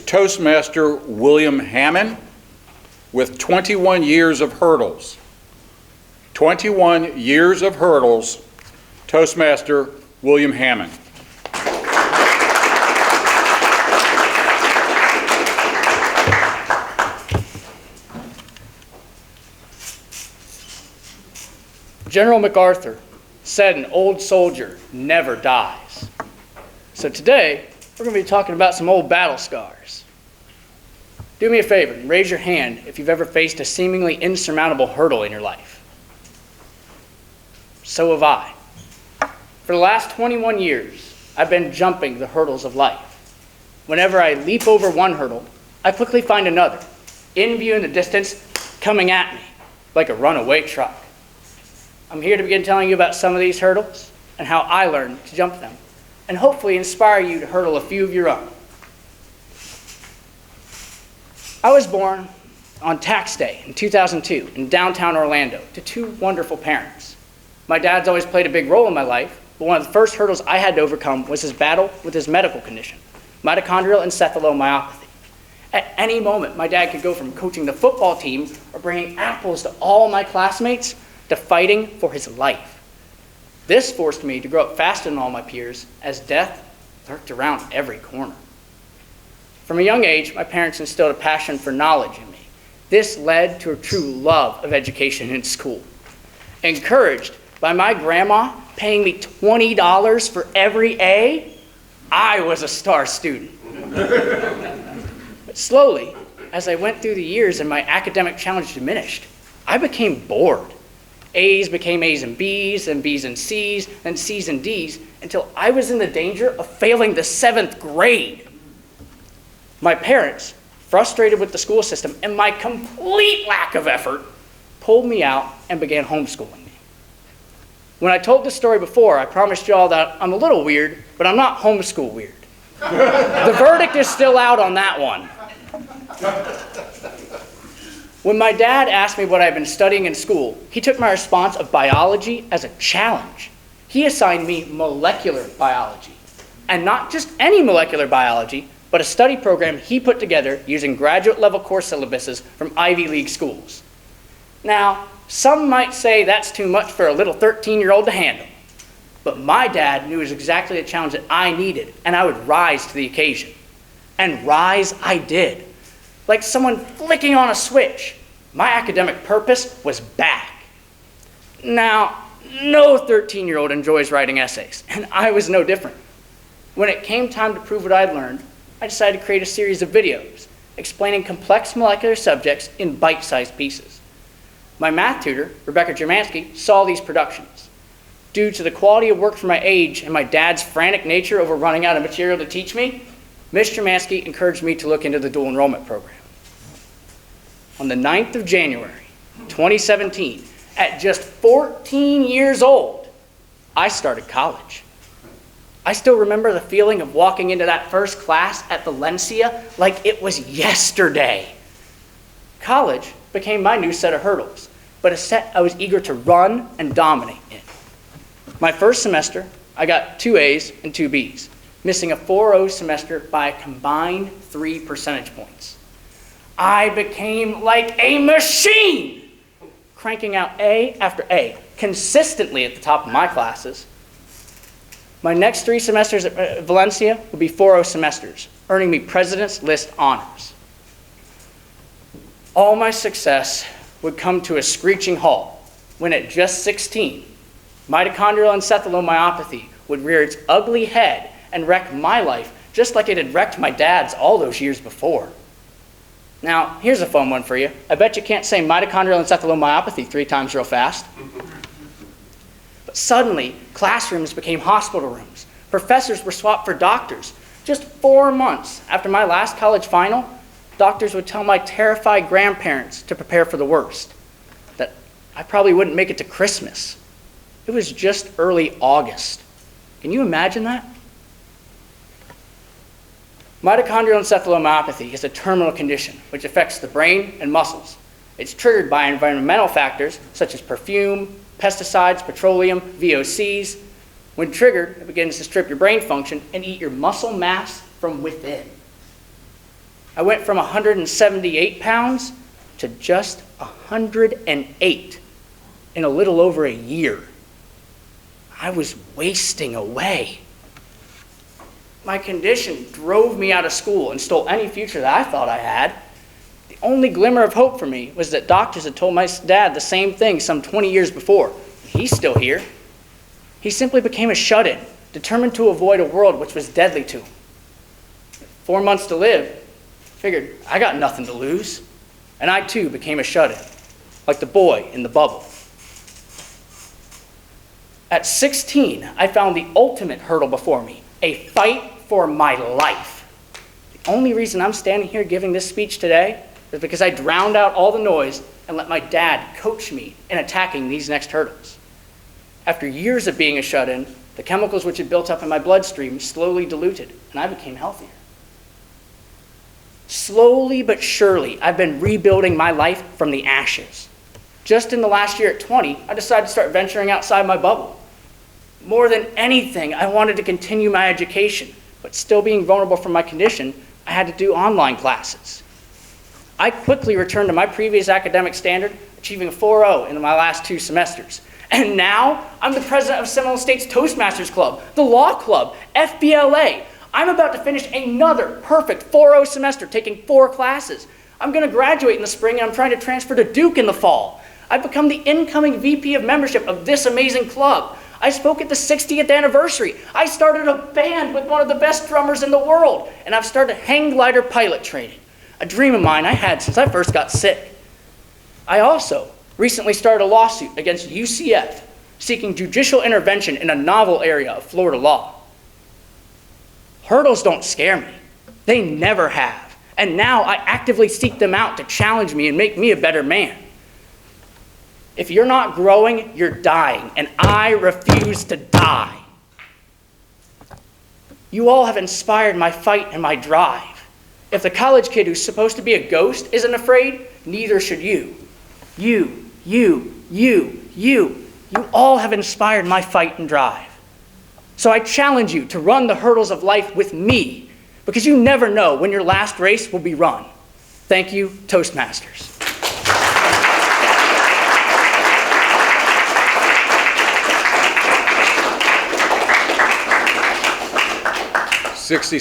Toastmaster William Hamman with 21 years of hurdles. 21 years of hurdles, Toastmaster William Hamman. General MacArthur said an old soldier never dies. So today, we're going to be talking about some old battle scars. Do me a favor and raise your hand if you've ever faced a seemingly insurmountable hurdle in your life. So have I. For the last 21 years, I've been jumping the hurdles of life. Whenever I leap over one hurdle, I quickly find another, in view in the distance, coming at me like a runaway truck. I'm here to begin telling you about some of these hurdles and how I learned to jump them, and hopefully inspire you to hurdle a few of your own. I was born on tax day in 2002 in downtown Orlando to two wonderful parents. My dad's always played a big role in my life, but one of the first hurdles I had to overcome was his battle with his medical condition, mitochondrial encephalomyopathy. At any moment, my dad could go from coaching the football team or bringing apples to all my classmates to fighting for his life. This forced me to grow up faster than all my peers, as death lurked around every corner. From a young age, my parents instilled a passion for knowledge in me. This led to a true love of education in school. Encouraged by my grandma paying me $20 for every A, I was a star student. But slowly, as I went through the years and my academic challenge diminished, I became bored. A's became A's and B's and C's, and C's and D's, until I was in the danger of failing the 7th grade. My parents, frustrated with the school system and my complete lack of effort, pulled me out and began homeschooling me. When I told this story before, I promised you all that I'm a little weird, but I'm not homeschool weird. The verdict is still out on that one. When my dad asked me what I'd been studying in school, he took my response of biology as a challenge. He assigned me molecular biology, and not just any molecular biology, but a study program he put together using graduate-level course syllabuses from Ivy League schools. Now, some might say that's too much for a little 13-year-old to handle, but my dad knew it was exactly the challenge that I needed, and I would rise to the occasion. And rise I did. Like someone flicking on a switch, my academic purpose was back. Now, no 13-year-old enjoys writing essays, and I was no different. When it came time to prove what I'd learned, I decided to create a series of videos explaining complex molecular subjects in bite-sized pieces. My math tutor, Rebecca Jermansky, saw these productions. Due to the quality of work for my age and my dad's frantic nature over running out of material to teach me, Ms. Jermansky encouraged me to look into the dual enrollment program. On the 9th of January, 2017, at just 14 years old, I started college. I still remember the feeling of walking into that first class at Valencia like it was yesterday. College became my new set of hurdles, but a set I was eager to run and dominate in. My first semester, I got 2 A's and 2 B's, missing a 4.0 semester by a combined 3 percentage points. I became like a machine, cranking out A after A, consistently at the top of my classes. My next 3 semesters at Valencia would be 4.0 semesters, earning me President's List honors. All my success would come to a screeching halt when at just 16, mitochondrial encephalomyopathy would rear its ugly head and wreck my life just like it had wrecked my dad's all those years before. Now, here's a fun one for you. I bet you can't say mitochondrial encephalomyopathy 3 times real fast. But suddenly, classrooms became hospital rooms. Professors were swapped for doctors. Just 4 months after my last college final, doctors would tell my terrified grandparents to prepare for the worst, that I probably wouldn't make it to Christmas. It was just early August. Can you imagine that? Mitochondrial encephalomyopathy is a terminal condition which affects the brain and muscles. It's triggered by environmental factors such as perfume, pesticides, petroleum, VOCs. When triggered, it begins to strip your brain function and eat your muscle mass from within. I went from 178 pounds to just 108 in a little over a year. I was wasting away. My condition drove me out of school and stole any future that I thought I had. The only glimmer of hope for me was that doctors had told my dad the same thing some 20 years before. He's still here. He simply became a shut-in, determined to avoid a world which was deadly to him. 4 months to live, figured I got nothing to lose. And I too became a shut-in, like the boy in the bubble. At 16, I found the ultimate hurdle before me, a fight for my life. The only reason I'm standing here giving this speech today is because I drowned out all the noise and let my dad coach me in attacking these next hurdles. After years of being a shut-in, the chemicals which had built up in my bloodstream slowly diluted, and I became healthier. Slowly but surely, I've been rebuilding my life from the ashes. Just in the last year at 20, I decided to start venturing outside my bubble. More than anything, I wanted to continue my education, but still being vulnerable from my condition, I had to do online classes. I quickly returned to my previous academic standard, achieving a 4.0 in my last 2 semesters. And now, I'm the president of Seminole State's Toastmasters Club, the Law Club, FBLA. I'm about to finish another perfect 4.0 semester, taking 4 classes. I'm going to graduate in the spring, and I'm trying to transfer to Duke in the fall. I've become the incoming VP of membership of this amazing club. I spoke at the 60th anniversary. I started a band with one of the best drummers in the world, and I've started hang glider pilot training, a dream of mine I had since I first got sick. I also recently started a lawsuit against UCF, seeking judicial intervention in a novel area of Florida law. Hurdles don't scare me. They never have. And now I actively seek them out to challenge me and make me a better man. If you're not growing, you're dying, and I refuse to die. You all have inspired my fight and my drive. If the college kid who's supposed to be a ghost isn't afraid, neither should you. You all have inspired my fight and drive. So I challenge you to run the hurdles of life with me, because you never know when your last race will be run. Thank you, Toastmasters. 60